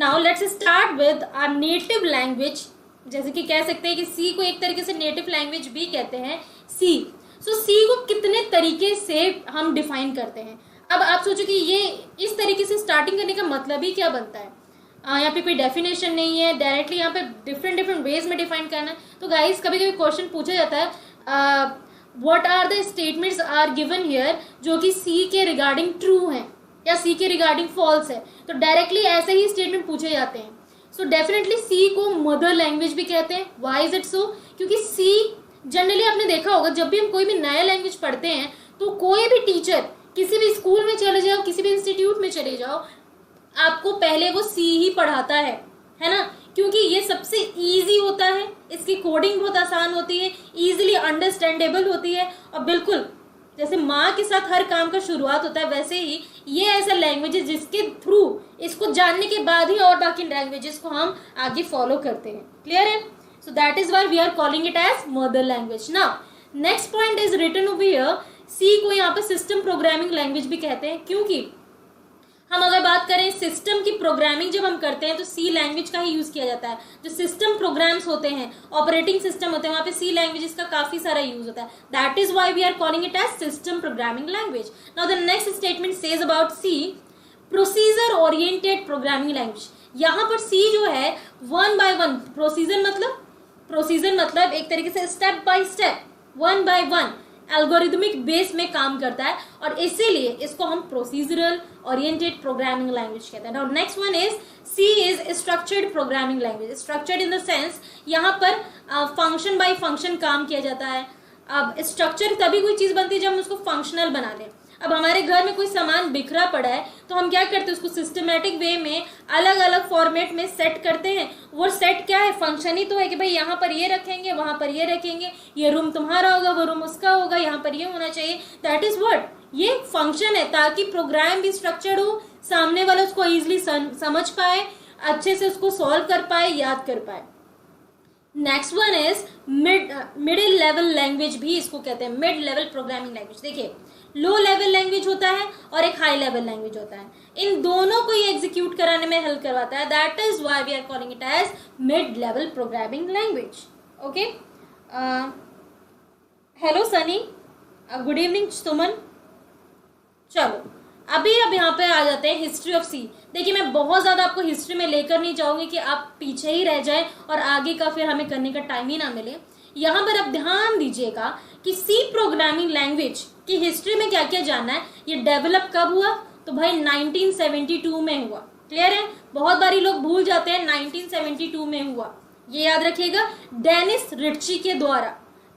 Now let's start with our native language. जैसे कि कह सकते हैं कि सी को एक तरीके से नेटिव लैंग्वेज भी कहते हैं, सी। सो सी को कितने तरीके से हम डिफाइन करते हैं। अब आप सोचो कि ये इस तरीके से स्टार्टिंग करने का मतलब ही क्या बनता है। यहाँ पे कोई डेफिनेशन नहीं है, डायरेक्टली यहाँ पे डिफरेंट वेज में डिफाइन करना है। तो गाइस कभी कभी क्वेश्चन पूछा जाता है what are the statements are given here, जो कि सी के रिगार्डिंग ट्रू हैं या सी के रिगार्डिंग फॉल्स है। तो डायरेक्टली ऐसे ही स्टेटमेंट पूछे जाते हैं। सो डेफिनेटली सी को मदर लैंग्वेज भी कहते हैं। Why is it so? क्योंकि सी जनरली आपने देखा होगा जब भी हम कोई भी नया लैंग्वेज पढ़ते हैं तो कोई भी टीचर किसी भी स्कूल में चले जाओ, किसी भी इंस्टीट्यूट में चले जाओ, आपको पहले वो सी ही पढ़ाता है ना, क्योंकि ये सबसे इजी होता है, इसकी कोडिंग बहुत आसान होती है, इजीली अंडरस्टैंडेबल होती है, और बिल्कुल जैसे माँ के साथ हर काम का शुरुआत होता है वैसे ही ये ऐसा लैंग्वेज है जिसके थ्रू इसको जानने के बाद ही और बाकी लैंग्वेजेस को हम आगे फॉलो करते हैं। क्लियर है? So that is why we are calling it as mother language. Now next point is written over here, C को यहाँ पे सिस्टम प्रोग्रामिंग लैंग्वेज भी कहते हैं, क्योंकि हम अगर बात करें सिस्टम की प्रोग्रामिंग जब हम करते हैं तो सी लैंग्वेज का ही यूज किया जाता है। जो सिस्टम प्रोग्राम्स होते हैं, ऑपरेटिंग सिस्टम होते हैं, वहां पे सी लैंग्वेज का काफी सारा यूज होता है। That is why we are calling it as system programming language. Now the next statement says about C procedure oriented programming language. यहाँ पर सी जो है वन बाय वन, प्रोसीजर मतलब एक तरीके से step by step, one by one algorithmic base में काम करता है, और इसीलिए इसको हम प्रोसीजरल ओरिएंटेड प्रोग्रामिंग लैंग्वेज कहते हैं। Now next one is C is structured programming language. Structured in the sense यहाँ पर फंक्शन बाय फंक्शन काम किया जाता है। अब स्ट्रक्चर तभी कोई चीज बनती है जब हम उसको फंक्शनल बना लें। अब हमारे घर में कोई सामान बिखरा पड़ा है तो हम क्या करते हैं, उसको सिस्टमेटिक वे में अलग अलग फॉर्मेट में सेट करते हैं। वो सेट क्या है, फंक्शन ही तो है कि भाई यहाँ पर ये रखेंगे, वहां पर ये रखेंगे, ये रूम तुम्हारा होगा, वो रूम उसका होगा, यहाँ पर ये होना चाहिए। दैट इज व्हाट, ये फंक्शन है, ताकि प्रोग्राम भी स्ट्रक्चर्ड हो, सामने वाला उसको इजिली समझ पाए, अच्छे से उसको सॉल्व कर पाए, याद कर पाए। Next one is middle level language भी इसको कहते हैं, मिड लेवल प्रोग्रामिंग लैंग्वेज। देखिए लो लेवल लैंग्वेज होता है और एक हाई लेवल लैंग्वेज होता है, इन दोनों को ये एग्जीक्यूट कराने में हेल्प करवाता है। That is why we are calling it as mid level programming language. Okay, hello Sunny, good evening Suman. चलो अब यहाँ पे आ जाते हैं हिस्ट्री ऑफ सी। देखिए मैं बहुत ज्यादा आपको हिस्ट्री में लेकर नहीं जाऊंगी कि आप पीछे ही रह जाए और आगे का फिर हमें करने का टाइम ही ना मिले। यहाँ पर आप ध्यान दीजिएगा कि सी प्रोग्रामिंग लैंग्वेज की हिस्ट्री में क्या क्या जानना है। ये डेवलप कब हुआ, तो भाई 1972 में हुआ। क्लियर है? बहुत बारी लोग भूल जाते हैं 1972 में हुआ, ये याद रखिएगा, डेनिस रिच्ची के द्वारा।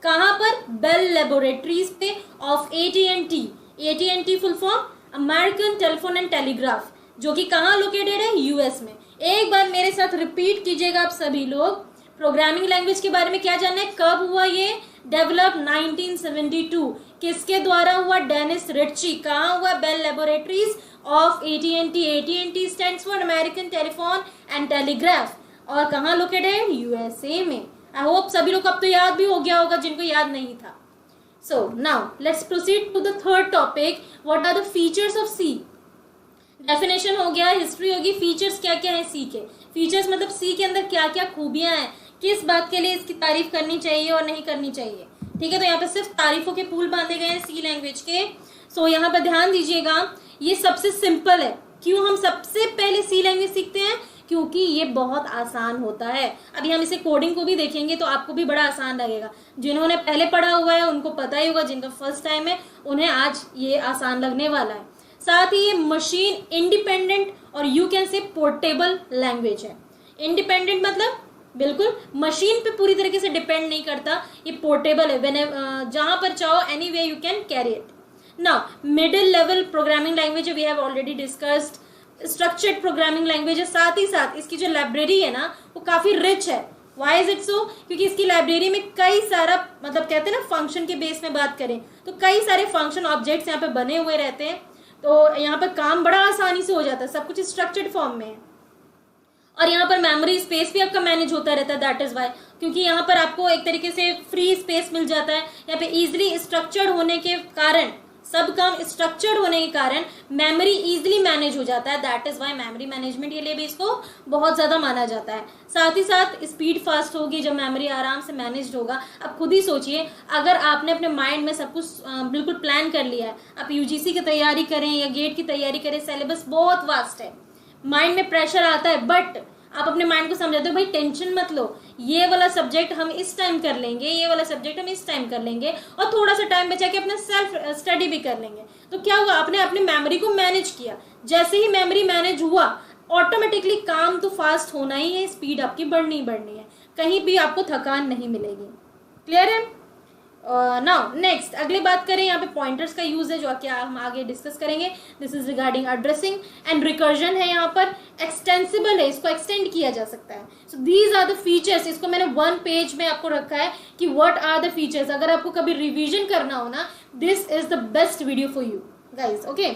कहाँ पर? बेल लेबोरेटरीज पे of AT&T। AT&T full form American telephone and telegraph, जो कि कहाँ लोकेटेड है? US में। एक बार मेरे साथ रिपीट कीजिएगा आप सभी लोग, प्रोग्रामिंग लैंग्वेज के बारे में क्या जानना है, कब हुआ ये डेवलप? 1972। किसके द्वारा हुआ? Dennis Ritchie. कहाँ हुआ? Bell laboratories of AT&T। AT&T stands for American telephone and telegraph, और कहाँ लोकेटेड है? USA में। आई होप सभी लोग अब तो याद भी हो गया होगा जिनको याद नहीं था। So now let's proceed to the third topic. What are the features of C? Definition हो गया, हिस्ट्री होगी, फीचर्स क्या क्या है सी के। फीचर्स मतलब सी के अंदर क्या क्या खूबियां हैं, किस बात के लिए इसकी तारीफ करनी चाहिए और नहीं करनी चाहिए। ठीक है, तो यहाँ पे सिर्फ तारीफों के पुल बांधे गए हैं सी लैंग्वेज के। सो यहाँ पर ध्यान दीजिएगा, ये सबसे सिंपल है। क्यों हम सबसे पहले सी लैंग्वेज सीखते हैं? क्योंकि ये बहुत आसान होता है। अभी हम इसे कोडिंग को भी देखेंगे तो आपको भी बड़ा आसान लगेगा। जिन्होंने पहले पढ़ा हुआ है उनको पता ही होगा, जिनका फर्स्ट टाइम है उन्हें आज ये आसान लगने वाला है। साथ ही ये मशीन इंडिपेंडेंट और you can say portable language है। इंडिपेंडेंट मतलब बिल्कुल मशीन पे पूरी तरीके से डिपेंड नहीं करता, ये पोर्टेबल है, जहां पर चाहो any way you can carry it. Now middle level programming language we have already discussed. Structured programming language है, साथ ही साथ इसकी जो लाइब्रेरी है ना वो काफी रिच है। Why is it so? क्योंकि इसकी लाइब्रेरी में कई सारा, मतलब कहते हैं ना फंक्शन के बेस में बात करें तो कई सारे फंक्शन ऑब्जेक्ट्स यहाँ पे बने हुए रहते हैं, तो यहाँ पर काम बड़ा आसानी से हो जाता है, सब कुछ स्ट्रक्चर्ड फॉर्म में है। और यहाँ पर मेमोरी स्पेस भी आपका मैनेज होता रहता है। दैट इज वाई, क्योंकि यहाँ पर आपको एक तरीके से फ्री स्पेस मिल जाता है। यहाँ पे इजिली स्ट्रक्चर्ड होने के कारण सब काम स्ट्रक्चर्ड होने के कारण मेमोरी इजीली मैनेज हो जाता है, that is why memory management के लिए भी इसको बहुत ज़्यादा माना जाता है। साथ ही साथ स्पीड फास्ट होगी जब मेमोरी आराम से मैनेज होगा। अब खुद ही सोचिए, अगर आपने अपने माइंड में सब कुछ बिल्कुल प्लान कर लिया है, आप यूजीसी की तैयारी करें या गेट की तैयारी करें, सिलेबस बहुत वास्ट है, माइंड में प्रेशर आता है, बट आप अपने माइंड को समझाते हो भाई टेंशन मत लो, ये वाला सब्जेक्ट हम इस टाइम कर लेंगे, ये वाला सब्जेक्ट हम इस टाइम कर लेंगे, और थोड़ा सा टाइम बचा के अपना सेल्फ स्टडी भी कर लेंगे। तो क्या हुआ, आपने अपनी मेमोरी को मैनेज किया। जैसे ही मेमोरी मैनेज हुआ, ऑटोमेटिकली काम तो फास्ट होना ही है, स्पीड आपकी बढ़नी बढ़नी है, कहीं भी आपको थकान नहीं मिलेगी। क्लियर है? नाउ नेक्स्ट अगली बात करें, यहाँ पे पॉइंटर्स का यूज है जो क्या हम आगे डिस्कस करेंगे। This is regarding addressing and recursion है, यहाँ पर एक्सटेंसिबल है, इसको एक्सटेंड किया जा सकता है। So these are the features, इसको मैंने 1 पेज में आपको रखा है कि व्हाट आर द फीचर्स। अगर आपको कभी रिवीजन करना हो ना, this is the best video for you guys. Okay,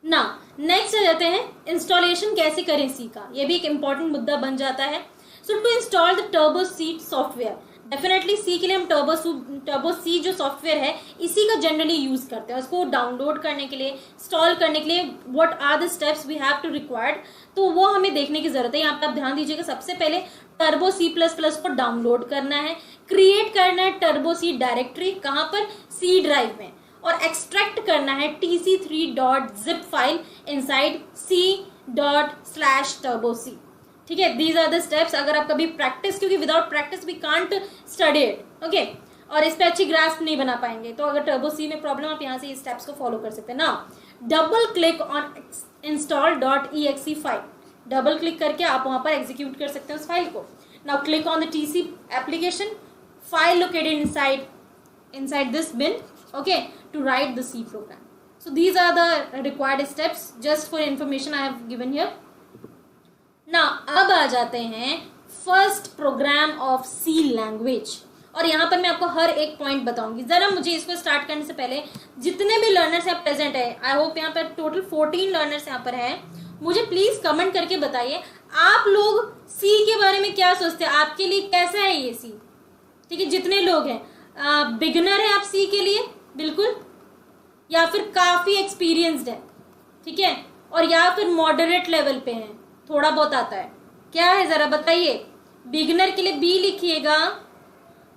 now next आ जाते हैं, इंस्टॉलेशन कैसे करें सी का, ये भी एक इंपॉर्टेंट मुद्दा बन जाता है। So to install the Turbo C software, definitely C के लिए हम टर्बो सी जो सॉफ्टवेयर है इसी का जनरली यूज करते हैं। उसको डाउनलोड करने के लिए, इंस्टॉल करने के लिए what are the steps we have to required, तो वो हमें देखने की जरूरत है। यहाँ पे आप ध्यान दीजिएगा, सबसे पहले टर्बो C++ को डाउनलोड करना है, क्रिएट करना है टर्बो सी डायरेक्टरी, कहाँ पर, सी ड्राइव में, और एक्सट्रैक्ट करना है tc3.zip फाइल इनसाइड c./turboc। ठीक है, दीज आर द स्टेप्स। अगर आप कभी प्रैक्टिस, क्योंकि without practice we can't study it, okay, और इस पे अच्छी ग्रास्प नहीं बना पाएंगे, तो अगर टर्बो सी में प्रॉब्लम, आप यहाँ से स्टेप्स को फॉलो कर सकते हैं। Now double click on install.exe file, double click करके आप वहां पर एग्जीक्यूट कर सकते हैं उस फाइल को। Now click on the TC application, file located inside this bin, okay, to write the C program. So these are the required steps, just for information I have given here. Now अब आ जाते हैं first program of C language, और यहाँ पर मैं आपको हर एक पॉइंट बताऊंगी। जरा मुझे इसको स्टार्ट करने से पहले जितने भी लर्नर्स यहाँ प्रेजेंट है, आई होप यहाँ पर टोटल 14 लर्नर्स यहाँ पर हैं, मुझे प्लीज कमेंट करके बताइए आप लोग C के बारे में क्या सोचते हैं, आपके लिए कैसा है ये C। ठीक है, जितने लोग हैं, बिगिनर है आप C के लिए बिल्कुल, या फिर काफी एक्सपीरियंस्ड है, ठीक है, और या फिर मॉडरेट लेवल पे हैं, थोड़ा बहुत आता है, क्या है जरा बताइए। बिगिनर के लिए B लिखिएगा,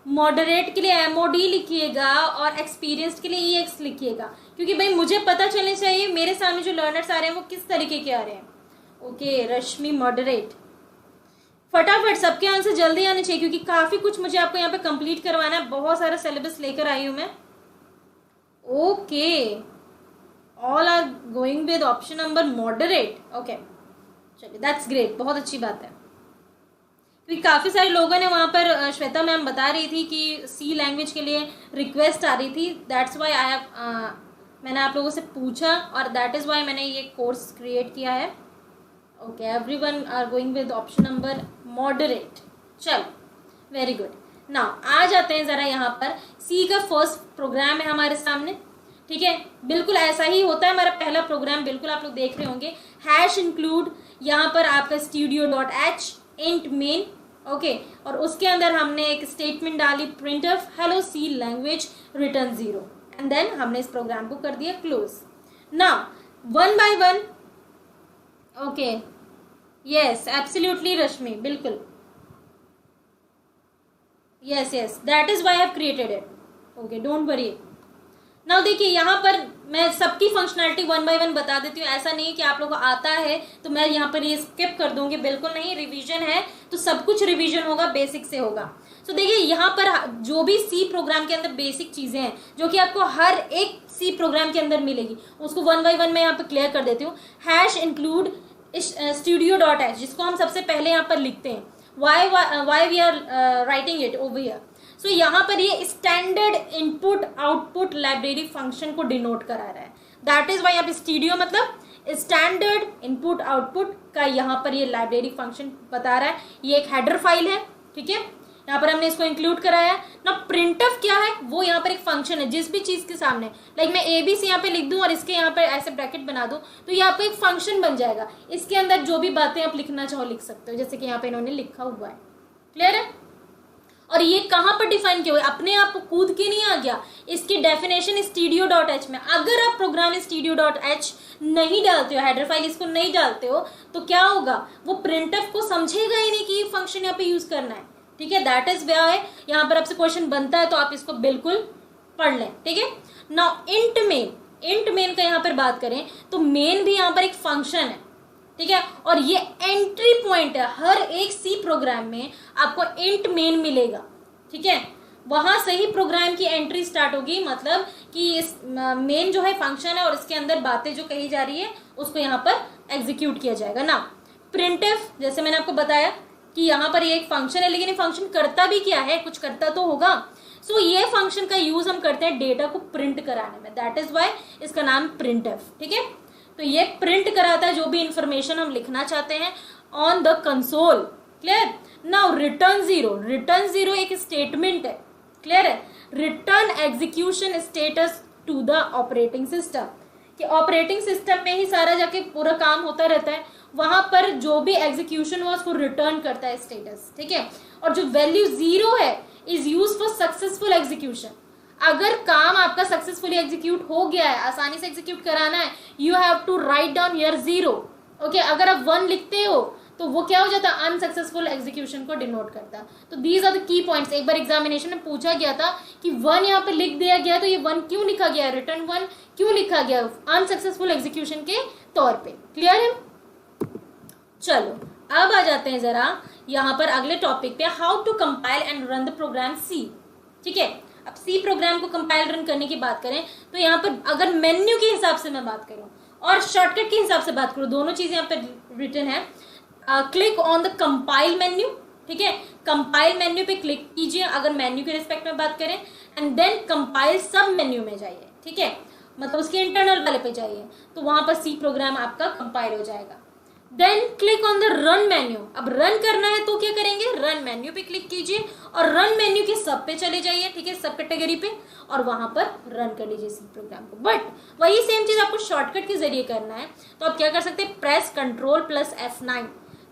मॉडरेट के लिए MOD लिखिएगा, और एक्सपीरियंस्ड के लिए EX लिखिएगा, क्योंकि भाई मुझे पता चलना चाहिए मेरे सामने जो लर्नर्स आ रहे हैं वो किस तरीके के आ रहे हैं। ओके, रश्मि मॉडरेट, फटाफट सबके आंसर जल्दी आने चाहिए, क्योंकि काफी कुछ मुझे आपको यहाँ पे कंप्लीट करवाना है, बहुत सारा सिलेबस लेकर आई हूं मैं। Okay, all are going with option number moderate, okay, चलिए दैट्स ग्रेट, बहुत अच्छी बात है, क्योंकि काफी सारे लोगों ने वहां पर, श्वेता मैम बता रही थी कि सी लैंग्वेज के लिए रिक्वेस्ट आ रही थी, दैट्स वाई आई हैव, मैंने आप लोगों से पूछा, और दैट इज वाई मैंने ये कोर्स क्रिएट किया है। Okay, everyone are going with option number moderate, चल वेरी गुड। नाउ आ जाते हैं जरा यहाँ पर, सी का फर्स्ट प्रोग्राम है हमारे सामने, ठीक है, बिल्कुल ऐसा ही होता है हमारा पहला प्रोग्राम, बिल्कुल आप लोग देख रहे होंगे, हैश इंक्लूड, यहाँ पर आपका studio.h इंट मेन, ओके, और उसके अंदर हमने एक स्टेटमेंट डाली print of hello C language return 0, and then हमने इस प्रोग्राम को कर दिया close. Now one by one, okay, yes absolutely Rashmi, बिल्कुल, yes yes, that is why I have created it, okay, don't worry. Now देखिए यहाँ पर मैं सबकी फंक्शनैलिटी 1 बाय 1 बता देती हूँ, ऐसा नहीं है कि आप लोगों को आता है तो मैं यहाँ पर ये स्किप कर दूंगी, बिल्कुल नहीं, रिवीजन है तो सब कुछ रिवीजन होगा, बेसिक से होगा। तो देखिए यहाँ पर जो भी सी प्रोग्राम के अंदर बेसिक चीजें हैं जो कि आपको हर एक सी प्रोग्राम के अंदर मिलेगी, उसको 1 बाय 1 मैं यहाँ पर क्लियर कर देती हूँ। हैश इंक्लूड studio.h, जिसको हम सबसे पहले यहाँ पर लिखते हैं, why we are writing it over here। सो यहाँ पर ये standard input output library function को डिनोट करा रहा है, दैट इज वाई यहाँ पे स्टूडियो मतलब स्टैंडर्ड इनपुट आउटपुट का यहाँ पर ये लाइब्रेरी फंक्शन बता रहा है। ये एक हेडर फाइल है, ठीक है, यहाँ पर हमने इसको इंक्लूड कराया। ना प्रिंटफ क्या है, वो यहाँ पर एक फंक्शन है, जिस भी चीज के सामने लाइक मैं ABC यहाँ पे लिख दूं और इसके यहाँ पर ऐसे ब्रैकेट बना दूं तो ये आपको एक फंक्शन बन जाएगा, इसके अंदर जो भी बातें आप लिखना चाहो लिख सकते हो, जैसे कि यहाँ पे इन्होंने लिखा हुआ है। क्लियर है? और ये कहाँ पर डिफाइन किया हुआ है, अपने आप कूद के नहीं आ गया, इसकी डेफिनेशन stdio.h में। अगर आप प्रोग्राम stdio.h नहीं डालते हो, हेडर फाइल इसको नहीं डालते हो, तो क्या होगा, वो प्रिंटफ को समझेगा ही नहीं कि ये फंक्शन यहाँ पे यूज करना है। ठीक है, दैट इज व्हाई यहाँ पर आपसे क्वेश्चन बनता है तो आप इसको बिल्कुल पढ़ लें। ठीक है, नाउ इंट मेन का यहाँ पर बात करें तो मेन भी यहाँ पर एक फंक्शन है। ठीक है, और ये एंट्री पॉइंट है, हर एक सी प्रोग्राम में आपको इंट मेन मिलेगा। ठीक है, वहां से ही प्रोग्राम की एंट्री स्टार्ट होगी, मतलब कि इस मेन जो है फंक्शन है और इसके अंदर बातें जो कही जा रही है उसको यहाँ पर एग्जीक्यूट किया जाएगा ना। प्रिंटफ, जैसे मैंने आपको बताया कि यहाँ पर ये एक फंक्शन है, लेकिन ये फंक्शन करता भी क्या है, कुछ करता तो होगा। सो ये फंक्शन का यूज हम करते हैं डेटा को प्रिंट कराने में, दैट इज वाई इसका नाम प्रिंटफ। ठीक है, तो ये प्रिंट कराता है जो भी इंफॉर्मेशन हम लिखना चाहते हैं on the console. Clear, now return zero एक स्टेटमेंट है। क्लियर है, return execution status to the operating system, कि ऑपरेटिंग सिस्टम में ही सारा जाके पूरा काम होता रहता है, वहां पर जो भी एग्जीक्यूशन हुआ उसको रिटर्न करता है स्टेटस। ठीक है, और जो वैल्यू 0 है is use for successful execution. अगर काम आपका सक्सेसफुली एग्जीक्यूट हो गया है, आसानी से एग्जीक्यूट कराना है, you have to write down here 0। Okay, अगर आप 1 लिखते हो तो वो क्या हो जाता है, अनसक्सेसफुल एग्जीक्यूशन को डिनोट करता है। तो these are the key points. एक बार एग्जामिनेशन में पूछा गया था कि 1 यहाँ पे लिख दिया गया, तो ये 1 क्यों लिखा गया, रिटर्न 1 क्यों लिखा गया, अनसक्सेसफुल एग्जीक्यूशन के तौर पे। क्लियर है, चलो अब आ जाते हैं जरा यहाँ पर अगले टॉपिक पे, how to compile and run the program C. ठीक है, अब सी प्रोग्राम को कंपाइल रन करने की बात करें तो यहाँ पर अगर मेन्यू के हिसाब से मैं बात करूँ और शॉर्टकट के हिसाब से बात करूँ, दोनों चीजें यहाँ पर रिटन है। Click on the compile menu. ठीक है, कंपाइल मेन्यू पे क्लिक कीजिए अगर मेन्यू के रिस्पेक्ट में बात करें, एंड देन कंपाइल सब मेन्यू में जाइए। ठीक है, मतलब उसके इंटरनल वाले पे जाइए, तो वहां पर सी प्रोग्राम आपका कंपाइल हो जाएगा। Then click on the run menu. अब रन करना है तो क्या करेंगे, रन मेन्यू पे क्लिक कीजिए और रन मेन्यू के सब पे चले जाइए। ठीक है, सब कैटेगरी पे, और वहां पर रन कर लीजिए सी प्रोग्राम को। बट वही सेम चीज आपको शॉर्टकट के जरिए करना है, तो आप क्या कर सकते हैं, प्रेस Ctrl+F9,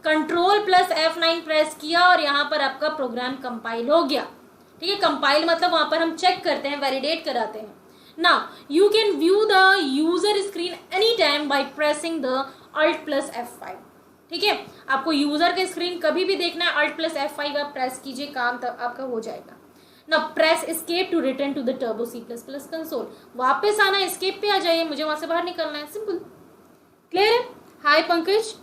Ctrl+F9 प्रेस किया और यहाँ पर आपका प्रोग्राम कंपाइल हो गया। ठीक है, कंपाइल मतलब वहां पर हम चेक करते हैं, वैलिडेट कराते हैं। Now you can view the user screen any time by pressing the Alt+F5। ठीक है, आपको यूजर का स्क्रीन कभी भी देखना है, Alt+F5 आप प्रेस कीजिए, काम तब आपका हो जाएगा। Now press escape to return to the turbo C++ console. वापस आना, एस्केप पे आ जाइए, मुझे वहां से बाहर निकलना है, सिंपल। क्लियर है, हाय पंकज।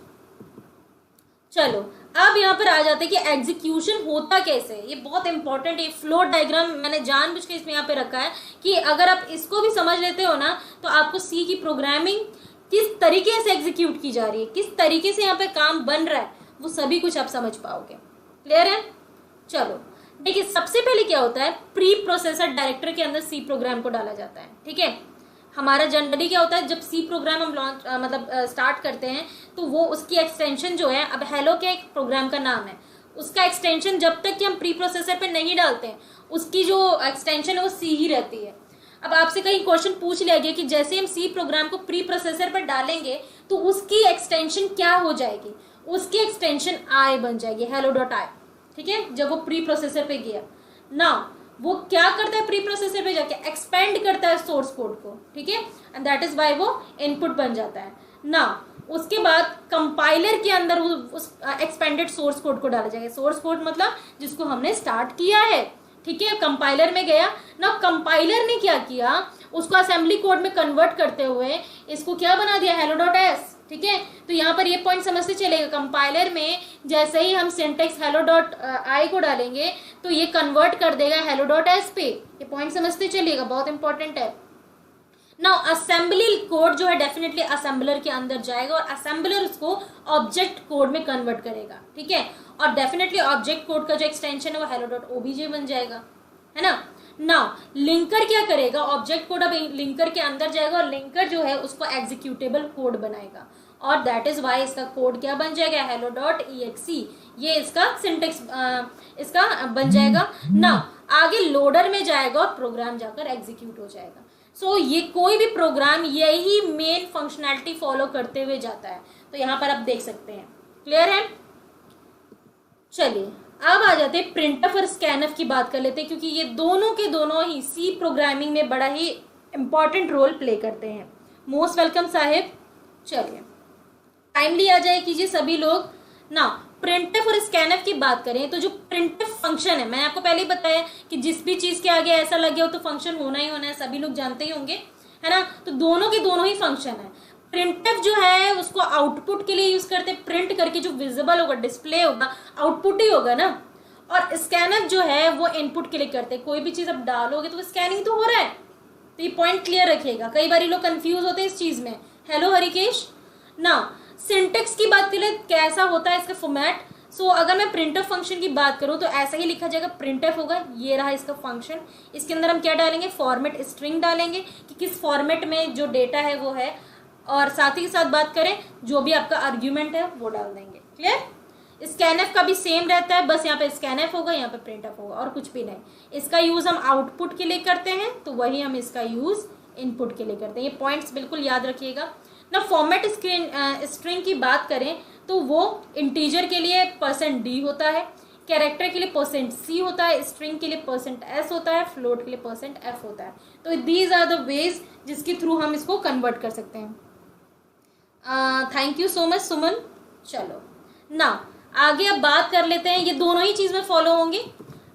चलो अब यहाँ पर आ जाते हैं कि एग्जीक्यूशन होता कैसे है, ये बहुत इंपॉर्टेंट है। फ्लो डायग्राम मैंने जानबूझ के इसमें यहाँ पे रखा है कि अगर आप इसको भी समझ लेते हो ना, तो आपको सी की प्रोग्रामिंग किस तरीके से एग्जीक्यूट की जा रही है, किस तरीके से यहाँ पे काम बन रहा है, वो सभी कुछ आप समझ पाओगे। क्लियर है, चलो देखिए सबसे पहले क्या होता है, प्री प्रोसेसर डायरेक्टर के अंदर सी प्रोग्राम को डाला जाता है। ठीक है, हमारा जनरली क्या होता है, जब सी प्रोग्राम हम लॉन्च स्टार्ट करते हैं तो वो उसकी एक्सटेंशन जो है, अब हेलो क्या एक प्रोग्राम का नाम है, उसका एक्सटेंशन जब तक कि हम प्री प्रोसेसर पे नहीं डालते हैं उसकी जो एक्सटेंशन है वो सी ही रहती है। अब आपसे कहीं क्वेश्चन पूछ लिया गया कि जैसे हम सी प्रोग्राम को प्री प्रोसेसर पर डालेंगे तो उसकी एक्सटेंशन क्या हो जाएगी, उसकी एक्सटेंशन आई बन जाएगी, hello.i। ठीक है, जब वो प्री प्रोसेसर पे गया ना, वो क्या करता है, प्री प्रोसेसर पे जाके एक्सपेंड करता है सोर्स कोड को। ठीक है, एंड दैट इज वाई वो इनपुट बन जाता है ना। उसके बाद कंपाइलर के अंदर उस एक्सपेंडेड सोर्स कोड को डाला जाएगा। सोर्स कोड मतलब जिसको हमने स्टार्ट किया है। ठीक है, कंपाइलर में गया ना, कंपाइलर ने क्या किया, उसको असेंबली कोड में कन्वर्ट करते हुए इसको क्या बना दिया, hello.s। ठीक है, तो यहाँ पर ये पॉइंट समझते चलेगा, कंपाइलर में जैसे ही हम सिंटेक्स hello.i को डालेंगे तो ये कन्वर्ट कर देगा hello.s पे। ये पॉइंट समझते चलिएगा, बहुत इंपॉर्टेंट है। नाउ असेंबली कोड जो है डेफिनेटली असेंबलर के अंदर जाएगा और असेंबलर उसको ऑब्जेक्ट कोड में कन्वर्ट करेगा। ठीक है, और डेफिनेटली ऑब्जेक्ट कोड का जो एक्सटेंशन है वो hello.obj बन जाएगा, है ना। नाउ लिंकर क्या करेगा, ऑब्जेक्ट कोड अब लिंकर के अंदर जाएगा और लिंकर जो है उसको एग्जीक्यूटेबल कोड बनाएगा, और दैट इज वाई इसका कोड क्या बन जाएगा, hello.exe। ये इसका सिंटेक्स इसका बन जाएगा। नाउ आगे लोडर में जाएगा और प्रोग्राम जाकर एग्जीक्यूट हो जाएगा। सो ये कोई भी प्रोग्राम यही मेन फंक्शनैलिटी फॉलो करते हुए जाता है, तो यहाँ पर आप देख सकते हैं। क्लियर है, चलिए अब आ जाते हैं प्रिंटफ और स्कैनफ की बात कर लेते हैं, क्योंकि ये दोनों के दोनों ही सी प्रोग्रामिंग में बड़ा ही इंपॉर्टेंट रोल प्ले करते हैं। Most welcome Sahib. चलिए टाइमली आ जाए कीजिए सभी लोग ना। प्रिंटफ और स्कैनफ की बात करें तो जो प्रिंटफ फंक्शन है, मैंने आपको पहले ही बताया कि जिस भी चीज के आगे ऐसा लगे हो तो फंक्शन होना ही होना है, सभी लोग जानते ही होंगे, है ना। तो दोनों के दोनों ही फंक्शन है। प्रिंटफ जो है उसको आउटपुट के लिए यूज करते हैं, प्रिंट करके जो विजिबल होगा, डिस्प्ले होगा, आउटपुट ही होगा ना। और स्कैनफ जो है वो इनपुट के लिए करते हैं। कोई भी चीज आप डालोगे तो स्कैनिंग तो हो रहा है, तो ये पॉइंट क्लियर रखिएगा। कई बार लोग कंफ्यूज होते हैं इस चीज में। हेलो हरिकेश ना। सिंटेक्स की बात करें कैसा होता है इसका फॉर्मेट। सो अगर मैं प्रिंटफ फंक्शन की बात करूं तो ऐसा ही लिखा जाएगा, प्रिंटफ होगा, ये रहा इसका फंक्शन। इसके अंदर हम क्या डालेंगे, फॉर्मेट स्ट्रिंग डालेंगे कि किस फॉर्मेट में जो डेटा है वो है, और साथ ही साथ बात करें जो भी आपका आर्ग्यूमेंट है वो डाल देंगे। क्लियर। स्कैनफ का भी सेम रहता है, बस यहाँ पे स्कैनफ होगा, यहाँ पे प्रिंटफ होगा, और कुछ भी नहीं। इसका यूज हम आउटपुट के लिए करते हैं, तो वही हम इसका यूज इनपुट के लिए करते हैं। ये पॉइंट्स बिल्कुल याद रखिएगा ना। फॉर्मेट स्ट्रिंग की बात करें तो वो इंटीजर के लिए %d होता है, कैरेक्टर के लिए %c होता है, स्ट्रिंग के लिए %s होता है, फ्लोट के लिए %f होता है। तो दीज आर द वेज जिसके थ्रू हम इसको कन्वर्ट कर सकते हैं। थैंक यू सो मच सुमन। चलो ना आगे अब बात कर लेते हैं, ये दोनों ही चीज में फॉलो होंगी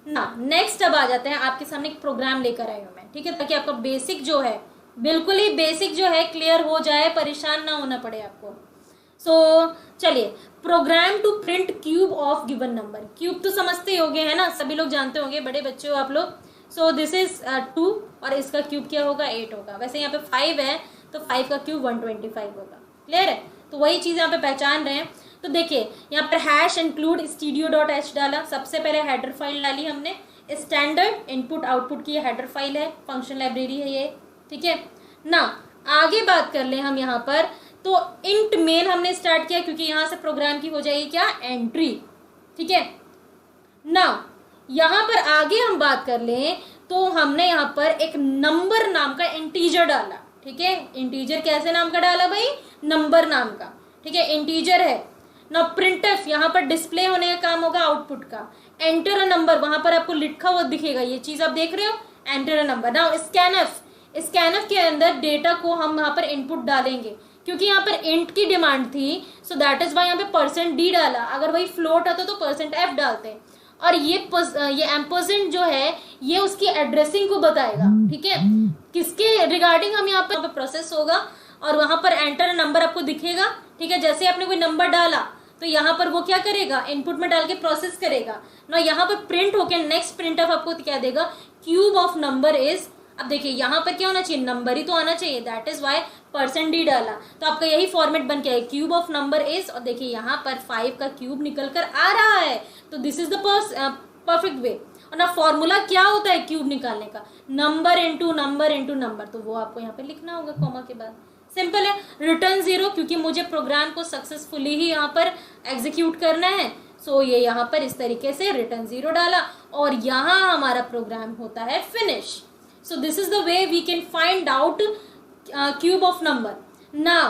ना। नेक्स्ट अब आ जाते हैं, आपके सामने एक प्रोग्राम लेकर आई हूं मैं, ठीक है, ताकि आपका बेसिक जो है, बिल्कुल ही बेसिक जो है क्लियर हो जाए, परेशान ना होना पड़े आपको। सो चलिए, program to print cube of given number. Cube तो समझते ही होंगे, है ना, सभी लोग जानते होंगे, बड़े बच्चे हो आप लोग। सो दिस इज 2 और इसका क्यूब क्या होगा, 8 होगा। वैसे यहाँ पे 5 है तो 5 का क्यूब 125 होगा। क्लियर है, तो वही चीज यहाँ पे पहचान रहे हैं। तो देखिए यहाँ पर हैश इंक्लूड studio.h डाला, सबसे पहले हेडर फाइल डाली हमने। स्टैंडर्ड इनपुट आउटपुट की हेडर फाइल है, फंक्शन लाइब्रेरी है ये, ठीक है ना। आगे बात कर ले हम यहाँ पर, तो इंट मेन हमने स्टार्ट किया, क्योंकि यहाँ से प्रोग्राम की हो जाएगी क्या, एंट्री, ठीक है ना। यहाँ पर आगे हम बात कर लें तो हमने यहाँ पर एक नंबर नाम का इंटीजर डाला, ठीक है। इंटीजर कैसे नाम का डाला भाई, नंबर नाम का, ठीक है, इंटीजर है ना। प्रिंटफ यहाँ पर डिस्प्ले होने का काम होगा आउटपुट का। एंटर अ नंबर, वहां पर आपको लिखा हुआ दिखेगा, ये चीज आप देख रहे हो, एंटर अ नंबर। ना स्कैनफ, स्कैनफ के अंदर डेटा को हम यहाँ पर इनपुट डालेंगे, क्योंकि यहाँ पर इंट की डिमांड थी, सो दैट इज वाई यहाँ पे %d डाला। अगर वही फ्लोट आता तो %f डालते हैं। और ये एम्परसेंट जो है ये उसकी एड्रेसिंग को बताएगा, ठीक है, किसके रिगार्डिंग हम यहाँ पर प्रोसेस होगा। और वहां पर एंटर नंबर आपको दिखेगा, ठीक है। जैसे आपने कोई नंबर डाला तो यहाँ पर वो क्या करेगा, इनपुट में डाल के प्रोसेस करेगा ना। यहाँ पर प्रिंट होके नेक्स्ट प्रिंट ऑफ आपको क्या देगा, क्यूब ऑफ नंबर इज। अब देखिए यहाँ पर क्या होना चाहिए, नंबर ही तो आना चाहिए, दैट इज वाई %d डाला। तो आपका यही फॉर्मेट बन के है, क्यूब ऑफ नंबर इज। और देखिए यहाँ पर 5 का क्यूब निकल कर आ रहा है, तो this is the perfect way. और ना फॉर्मूला क्या होता है क्यूब निकालने का, number into number into number, तो वो आपको यहाँ पे लिखना होगा कॉमा के बाद। सिंपल है। रिटर्न 0, क्योंकि मुझे प्रोग्राम को सक्सेसफुली ही यहाँ पर एग्जीक्यूट करना है, सो ये यहाँ पर इस तरीके से रिटर्न 0 डाला, और यहाँ हमारा प्रोग्राम होता है finish. So this is the way we can find out cube of number. Now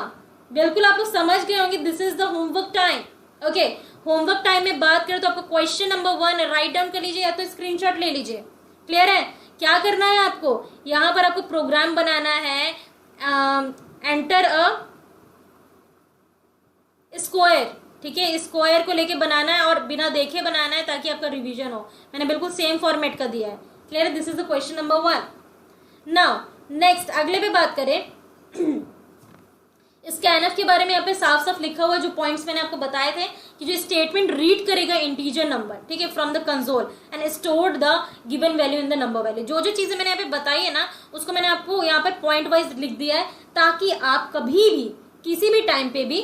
बिल्कुल आप लोग समझ गए होंगे, this is the homework time. Okay, homework time में बात करें तो आपको क्वेश्चन नंबर 1 राइट डाउन कर लीजिए, या तो स्क्रीनशॉट ले लीजिए। क्लियर है, क्या करना है आपको, यहाँ पर आपको प्रोग्राम बनाना है, एंटर अ स्क्वायर, ठीक है, स्क्वायर को लेके बनाना है और बिना देखे बनाना है, ताकि आपका रिवीजन हो। मैंने बिल्कुल सेम फॉर्मेट का दिया है। क्लियर है, this is the question number 1। Now next अगले पे बात करें, स्कैनफ के बारे में यहाँ पे साफ साफ लिखा हुआ, जो पॉइंट्स मैंने आपको बताए थे कि जो स्टेटमेंट रीड करेगा इंटीजर नंबर, ठीक है, from the console and stored the given value in the number value. जो जो चीजें मैंने यहाँ पे बताई है ना, उसको मैंने आपको यहाँ पर पॉइंट वाइज लिख दिया है, ताकि आप कभी भी किसी भी टाइम पे भी